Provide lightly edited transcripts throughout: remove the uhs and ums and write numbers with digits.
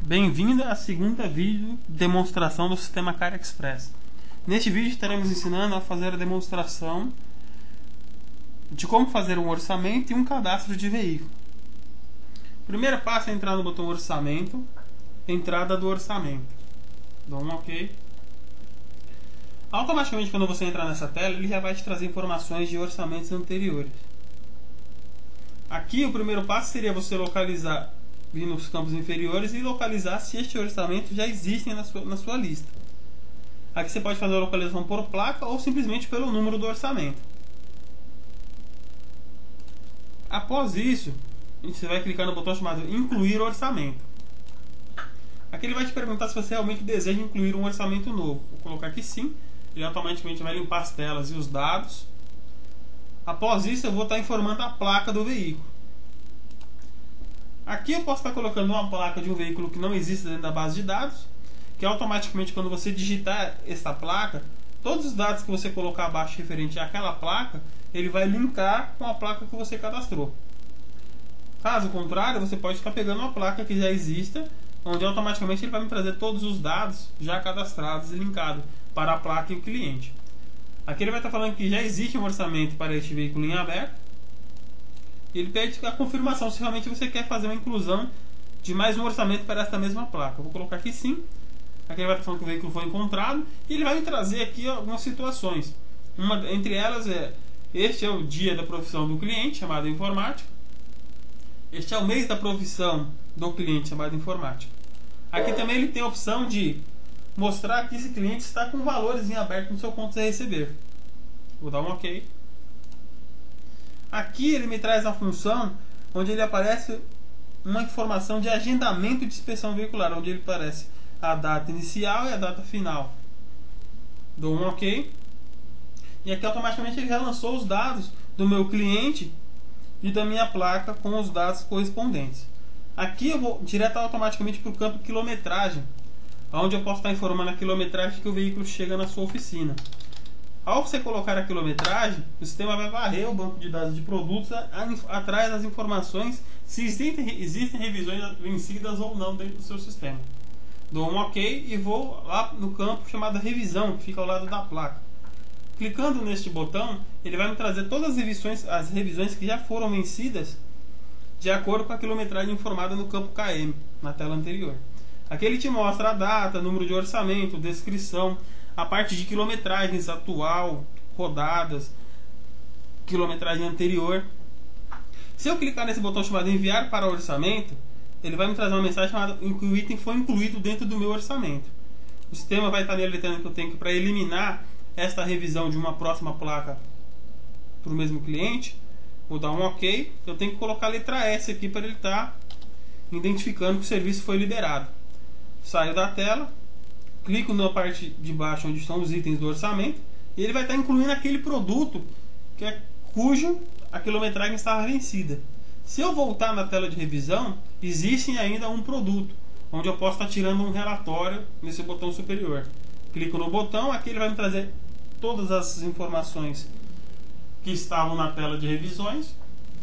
Bem-vindo à segunda vídeo demonstração do sistema Car Express. Neste vídeo estaremos ensinando a fazer a demonstração de como fazer um orçamento e um cadastro de veículo. O primeiro passo é entrar no botão orçamento, entrada do orçamento. Dá um OK. Automaticamente, quando você entrar nessa tela, ele já vai te trazer informações de orçamentos anteriores. Aqui o primeiro passo seria você localizar, vir nos campos inferiores e localizar se este orçamento já existe na sua lista. Aqui você pode fazer a localização por placa ou simplesmente pelo número do orçamento. Após isso, você vai clicar no botão chamado incluir orçamento. Aqui ele vai te perguntar se você realmente deseja incluir um orçamento novo. Vou colocar aqui sim, ele automaticamente vai limpar as telas e os dados. Após isso, eu vou estar informando a placa do veículo. Aqui eu posso estar colocando uma placa de um veículo que não existe dentro da base de dados, que automaticamente, quando você digitar esta placa, todos os dados que você colocar abaixo referente àquela placa, ele vai linkar com a placa que você cadastrou. Caso contrário, você pode estar pegando uma placa que já exista, onde automaticamente ele vai me trazer todos os dados já cadastrados e linkados para a placa e o cliente. Aqui ele vai estar falando que já existe um orçamento para este veículo em aberto. Ele pede a confirmação se realmente você quer fazer uma inclusão de mais um orçamento para esta mesma placa. Eu vou colocar aqui sim. Aqui ele vai estar falando que o veículo foi encontrado. E ele vai me trazer aqui algumas situações. Uma entre elas é: este é o dia da profissão do cliente, chamado informática. Este é o mês da profissão do cliente, chamado informática. Aqui também ele tem a opção de mostrar que esse cliente está com valores em aberto no seu conto a receber. Vou dar um OK. Aqui ele me traz a função onde ele aparece uma informação de agendamento de inspeção veicular, onde ele aparece a data inicial e a data final. Dou um OK. E aqui automaticamente ele já lançou os dados do meu cliente e da minha placa com os dados correspondentes. Aqui eu vou direto automaticamente para o campo quilometragem, onde eu posso estar informando a quilometragem que o veículo chega na sua oficina. Ao você colocar a quilometragem, o sistema vai varrer o banco de dados de produtos atrás das informações se existem revisões vencidas ou não dentro do seu sistema. Dou um OK e vou lá no campo chamado revisão, que fica ao lado da placa. Clicando neste botão, ele vai me trazer todas as revisões que já foram vencidas de acordo com a quilometragem informada no campo KM, na tela anterior. Aqui ele te mostra a data, número de orçamento, descrição, a parte de quilometragens atual, rodadas, quilometragem anterior. Se eu clicar nesse botão chamado enviar para orçamento, ele vai me trazer uma mensagem chamada que o item foi incluído dentro do meu orçamento. O sistema vai estar me alertando que eu tenho que, para eliminar esta revisão de uma próxima placa para o mesmo cliente, vou dar um OK. Eu tenho que colocar a letra S aqui para ele estar identificando que o serviço foi liberado. Saio da tela, clico na parte de baixo onde estão os itens do orçamento e ele vai estar incluindo aquele produto cujo a quilometragem estava vencida. Se eu voltar na tela de revisão, existe ainda um produto, onde eu posso estar tirando um relatório nesse botão superior. Clico no botão, aqui ele vai me trazer todas as informações que estavam na tela de revisões,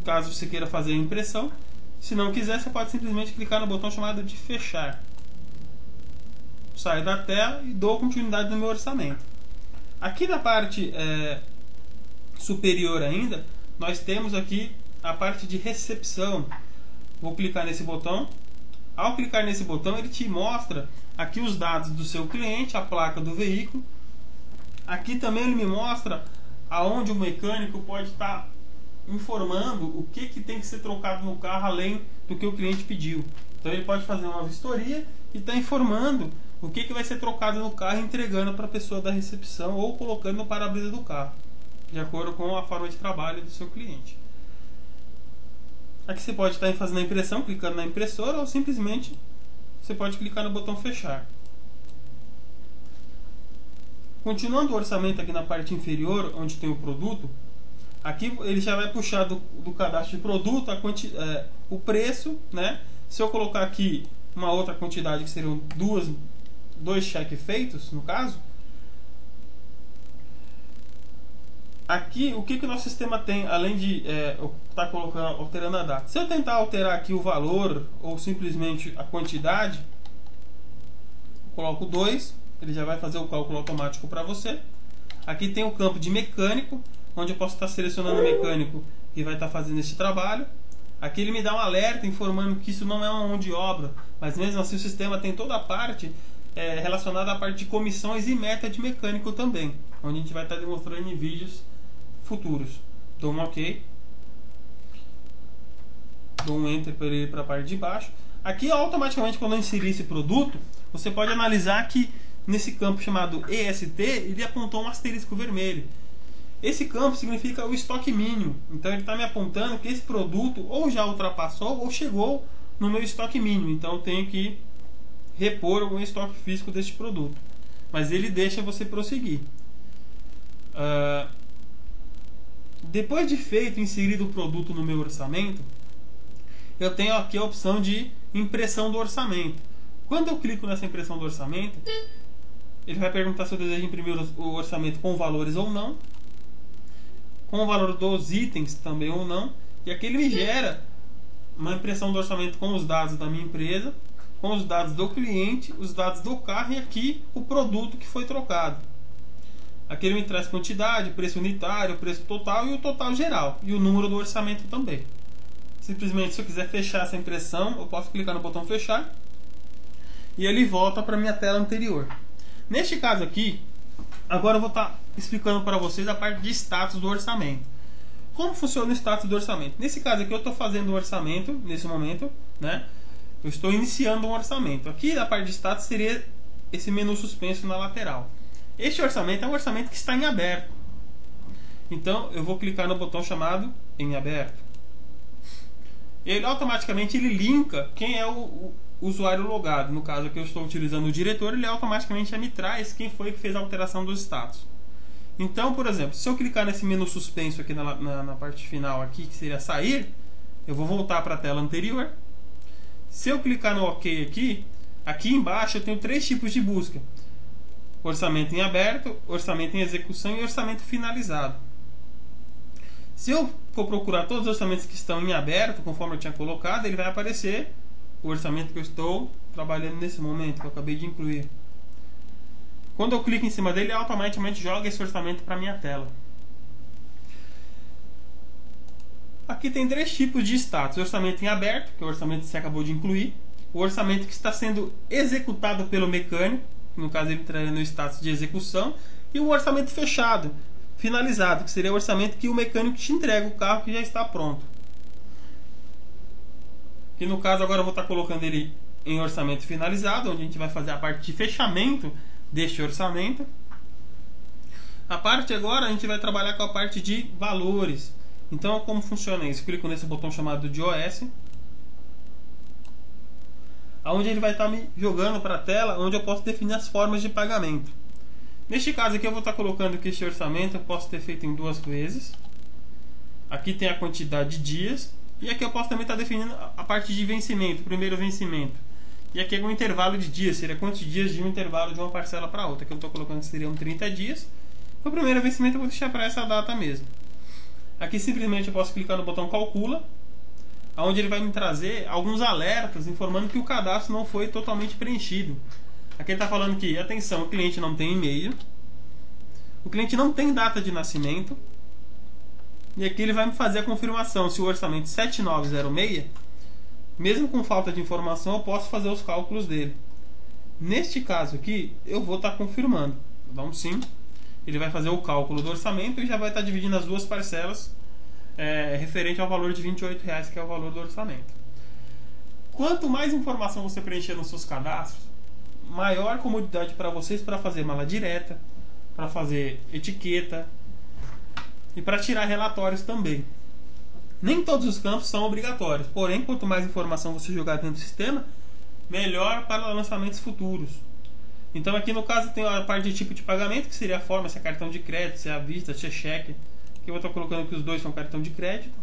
caso você queira fazer a impressão. Se não quiser, você pode simplesmente clicar no botão chamado de fechar. Saio da tela e dou continuidade no meu orçamento. Aqui na parte superior ainda, nós temos aqui a parte de recepção. Vou clicar nesse botão. Ao clicar nesse botão, ele te mostra aqui os dados do seu cliente, a placa do veículo. Aqui também ele me mostra aonde o mecânico pode estar informando o que tem que ser trocado no carro além do que o cliente pediu. Então ele pode fazer uma vistoria e está informando o que vai ser trocado no carro, entregando para a pessoa da recepção ou colocando no para-brisa do carro, de acordo com a forma de trabalho do seu cliente. Aqui você pode estar fazendo a impressão, clicando na impressora, ou simplesmente você pode clicar no botão fechar. Continuando o orçamento aqui na parte inferior, onde tem o produto, aqui ele já vai puxar do cadastro de produto o preço, né? Se eu colocar aqui uma outra quantidade, que seriam dois cheques feitos, no caso, aqui o que o nosso sistema tem, além de estar alterando a data. Se eu tentar alterar aqui o valor ou simplesmente a quantidade, coloco 2, ele já vai fazer o cálculo automático para você. Aqui tem o campo de mecânico, onde eu posso estar selecionando o mecânico que vai estar fazendo esse trabalho. Aqui ele me dá um alerta informando que isso não é uma mão de obra, mas mesmo assim o sistema tem toda a parte relacionada à parte de comissões e meta de mecânico também, onde a gente vai estar demonstrando em vídeos futuros. Dou um OK, dou um Enter para ele ir para a parte de baixo. Aqui automaticamente, quando eu inserir esse produto, você pode analisar que nesse campo chamado EST ele apontou um asterisco vermelho. Esse campo significa o estoque mínimo, então ele está me apontando que esse produto ou já ultrapassou ou chegou no meu estoque mínimo, então eu tenho que repor algum estoque físico deste produto, mas ele deixa você prosseguir. Depois de feito, inserido o produto no meu orçamento, eu tenho aqui a opção de impressão do orçamento. Quando eu clico nessa impressão do orçamento, ele vai perguntar se eu desejo imprimir o orçamento com valores ou não, com o valor dos itens também ou não, e aqui ele me gera uma impressão do orçamento com os dados da minha empresa, com os dados do cliente, os dados do carro e aqui o produto que foi trocado. Aqui ele me traz quantidade, preço unitário, preço total e o total geral, e o número do orçamento também. Simplesmente, se eu quiser fechar essa impressão, eu posso clicar no botão fechar e ele volta para a minha tela anterior. Neste caso aqui, agora eu vou estar explicando para vocês a parte de status do orçamento. Como funciona o status do orçamento? Nesse caso aqui eu estou fazendo um orçamento, nesse momento, né? Eu estou iniciando um orçamento. Aqui na parte de status seria esse menu suspenso na lateral. Este orçamento é um orçamento que está em aberto. Então eu vou clicar no botão chamado em aberto. Ele automaticamente linka quem é o usuário logado. No caso aqui eu estou utilizando o diretor, ele automaticamente já me traz quem foi que fez a alteração do status. Então, por exemplo, se eu clicar nesse menu suspenso aqui na parte final aqui, que seria sair, eu vou voltar para a tela anterior. Se eu clicar no OK aqui embaixo eu tenho 3 tipos de busca: orçamento em aberto, orçamento em execução e orçamento finalizado. Se eu for procurar todos os orçamentos que estão em aberto, conforme eu tinha colocado, ele vai aparecer o orçamento que eu estou trabalhando nesse momento, que eu acabei de incluir. Quando eu clico em cima dele, ele automaticamente joga esse orçamento para a minha tela. Aqui tem 3 tipos de status: o orçamento em aberto, que é o orçamento que você acabou de incluir, o orçamento que está sendo executado pelo mecânico, no caso ele entraria no status de execução, e o orçamento fechado, finalizado, que seria o orçamento que o mecânico te entrega o carro que já está pronto. E no caso agora eu vou estar colocando ele em orçamento finalizado, onde a gente vai fazer a parte de fechamento deste orçamento. A parte agora a gente vai trabalhar com a parte de valores. Então como funciona isso? Clico nesse botão chamado de OS, onde ele vai estar me jogando para a tela onde eu posso definir as formas de pagamento. Neste caso aqui eu vou estar colocando que este orçamento eu posso ter feito em 2 vezes. Aqui tem a quantidade de dias. E aqui eu posso também estar definindo a parte de vencimento, o primeiro vencimento. E aqui é um intervalo de dias, seria quantos dias de um intervalo de uma parcela para outra. Aqui eu estou colocando que seriam 30 dias. O primeiro vencimento eu vou deixar para essa data mesmo. Aqui simplesmente eu posso clicar no botão calcula, onde ele vai me trazer alguns alertas informando que o cadastro não foi totalmente preenchido. Aqui ele está falando que, atenção, o cliente não tem e-mail, o cliente não tem data de nascimento, e aqui ele vai me fazer a confirmação se o orçamento 7906, mesmo com falta de informação, eu posso fazer os cálculos dele. Neste caso aqui, eu vou estar confirmando. Vou dar um sim. Ele vai fazer o cálculo do orçamento e já vai estar dividindo as 2 parcelas referente ao valor de R$ 28,00, que é o valor do orçamento. Quanto mais informação você preencher nos seus cadastros, maior comodidade para vocês para fazer mala direta, para fazer etiqueta e para tirar relatórios também. Nem todos os campos são obrigatórios, porém, quanto mais informação você jogar dentro do sistema, melhor para lançamentos futuros. Então aqui no caso tem a parte de tipo de pagamento, que seria a forma, se é cartão de crédito, se é à vista, se é cheque. Aqui eu vou estar colocando que os 2 são cartão de crédito.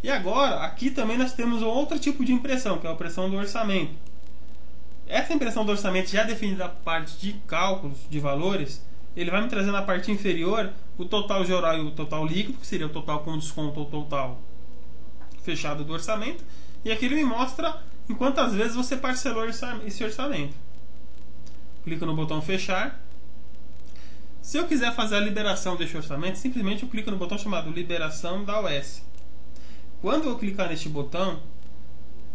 E agora, aqui também nós temos outro tipo de impressão, que é a impressão do orçamento. Essa impressão do orçamento já definida a parte de cálculos de valores, ele vai me trazer na parte inferior o total geral e o total líquido, que seria o total com desconto ou total fechado do orçamento, e aqui ele me mostra em quantas vezes você parcelou esse orçamento. Clico no botão fechar. Se eu quiser fazer a liberação deste orçamento, simplesmente eu clico no botão chamado liberação da OS. Quando eu clicar neste botão,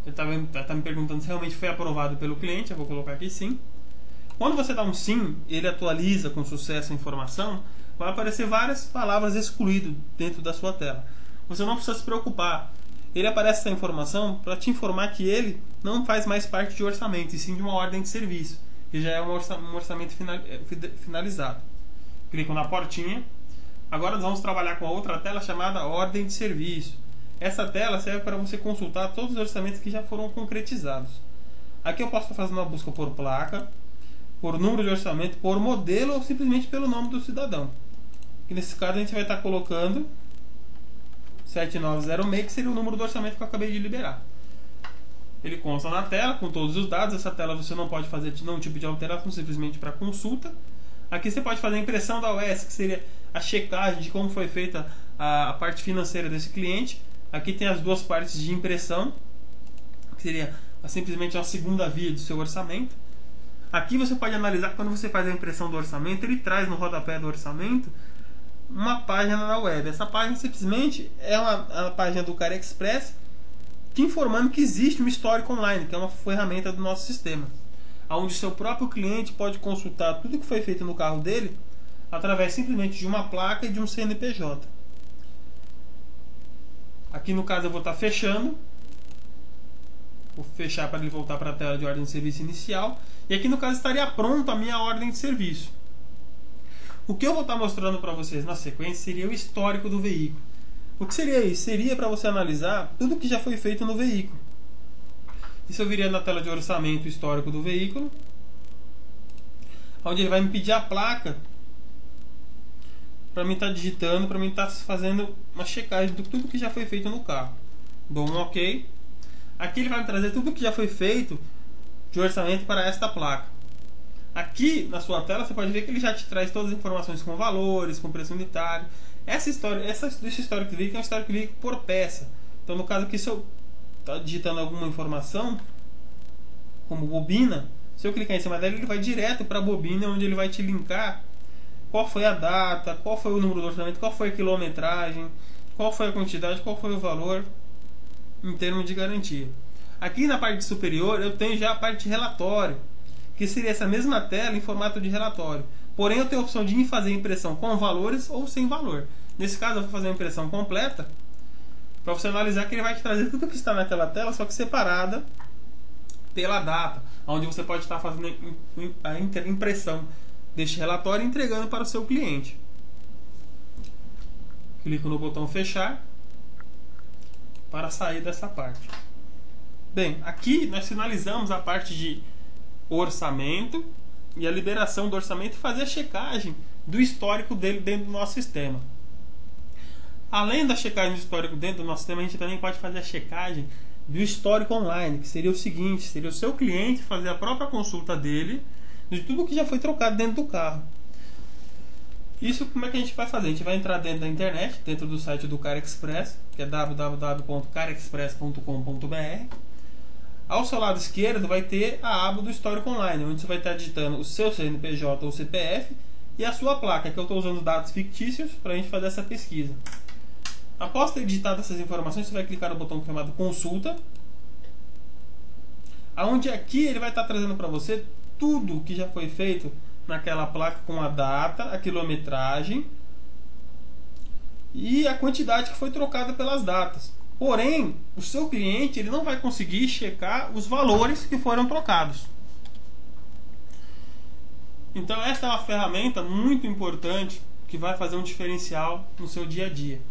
ele está me perguntando se realmente foi aprovado pelo cliente. Eu vou colocar aqui sim. Quando você dá um sim, ele atualiza com sucesso a informação, vai aparecer várias palavras excluídas dentro da sua tela. Você não precisa se preocupar. Ele aparece essa informação para te informar que ele não faz mais parte de orçamento, e sim de uma ordem de serviço, que já é um orçamento finalizado. Clico na portinha. Agora nós vamos trabalhar com a outra tela chamada ordem de serviço. Essa tela serve para você consultar todos os orçamentos que já foram concretizados. Aqui eu posso fazer uma busca por placa, por número de orçamento, por modelo ou simplesmente pelo nome do cidadão. E nesse caso a gente vai estar colocando 7906, que seria o número do orçamento que eu acabei de liberar. Ele consta na tela com todos os dados. Essa tela você não pode fazer nenhum tipo de alteração, simplesmente para consulta. Aqui você pode fazer a impressão da OS, que seria a checagem de como foi feita a parte financeira desse cliente. Aqui tem as duas partes de impressão, que seria simplesmente uma segunda via do seu orçamento. Aqui você pode analisar, quando você faz a impressão do orçamento, ele traz no rodapé do orçamento uma página na web. Essa página simplesmente é uma página do CareExpress te informando que existe um histórico online, que é uma ferramenta do nosso sistema, onde o seu próprio cliente pode consultar tudo que foi feito no carro dele através simplesmente de uma placa e de um CNPJ. Aqui no caso eu vou estar fechando. Vou fechar para ele voltar para a tela de ordem de serviço inicial. E aqui no caso estaria pronto a minha ordem de serviço. O que eu vou estar mostrando para vocês na sequência seria o histórico do veículo. O que seria isso? Seria para você analisar tudo que já foi feito no veículo. Isso eu viria na tela de orçamento histórico do veículo, onde ele vai me pedir a placa para mim estar digitando, para mim estar fazendo uma checagem de tudo que já foi feito no carro. Dou um OK. Aqui ele vai me trazer tudo que já foi feito de orçamento para esta placa. Aqui na sua tela você pode ver que ele já te traz todas as informações com valores, com preço unitário. Esse histórico de veículo é um histórico de veículo por peça. Então no caso aqui, se eu estar digitando alguma informação, como bobina, se eu clicar em cima dela, ele vai direto para a bobina, onde ele vai te linkar qual foi a data, qual foi o número do orçamento, qual foi a quilometragem, qual foi a quantidade, qual foi o valor em termos de garantia. Aqui na parte superior eu tenho já a parte de relatório, que seria essa mesma tela em formato de relatório. Porém eu tenho a opção de fazer impressão com valores ou sem valor. Nesse caso eu vou fazer a impressão completa, para você analisar que ele vai te trazer tudo que está naquela tela, só que separada pela data, onde você pode estar fazendo a impressão deste relatório e entregando para o seu cliente. Clico no botão fechar para sair dessa parte. Bem, aqui nós finalizamos a parte de orçamento e a liberação do orçamento e fazer a checagem do histórico dele dentro do nosso sistema. Além da checagem do histórico dentro do nosso sistema, a gente também pode fazer a checagem do histórico online, que seria o seguinte: seria o seu cliente fazer a própria consulta dele de tudo que já foi trocado dentro do carro. Isso como é que a gente vai fazer? A gente vai entrar dentro da internet, dentro do site do CareExpress, que é www.careexpress.com.br. Ao seu lado esquerdo vai ter a aba do histórico online, onde você vai estar digitando o seu CNPJ ou CPF e a sua placa, que eu estou usando dados fictícios para a gente fazer essa pesquisa. Após ter digitado essas informações, você vai clicar no botão chamado Consulta, onde aqui ele vai estar trazendo para você tudo que já foi feito naquela placa, com a data, a quilometragem e a quantidade que foi trocada pelas datas. Porém, o seu cliente ele não vai conseguir checar os valores que foram trocados. Então esta é uma ferramenta muito importante que vai fazer um diferencial no seu dia a dia.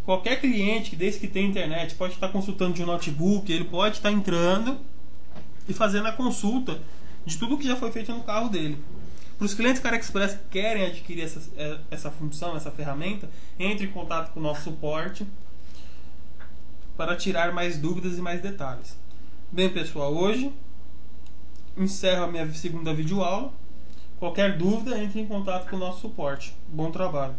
Qualquer cliente, desde que tem internet, pode estar consultando de um notebook, ele pode estar entrando e fazendo a consulta de tudo que já foi feito no carro dele. Para os clientes CareExpress que querem adquirir essa função, essa ferramenta, entre em contato com o nosso suporte para tirar mais dúvidas e mais detalhes. Bem, pessoal, hoje encerro a minha segunda videoaula. Qualquer dúvida, entre em contato com o nosso suporte. Bom trabalho!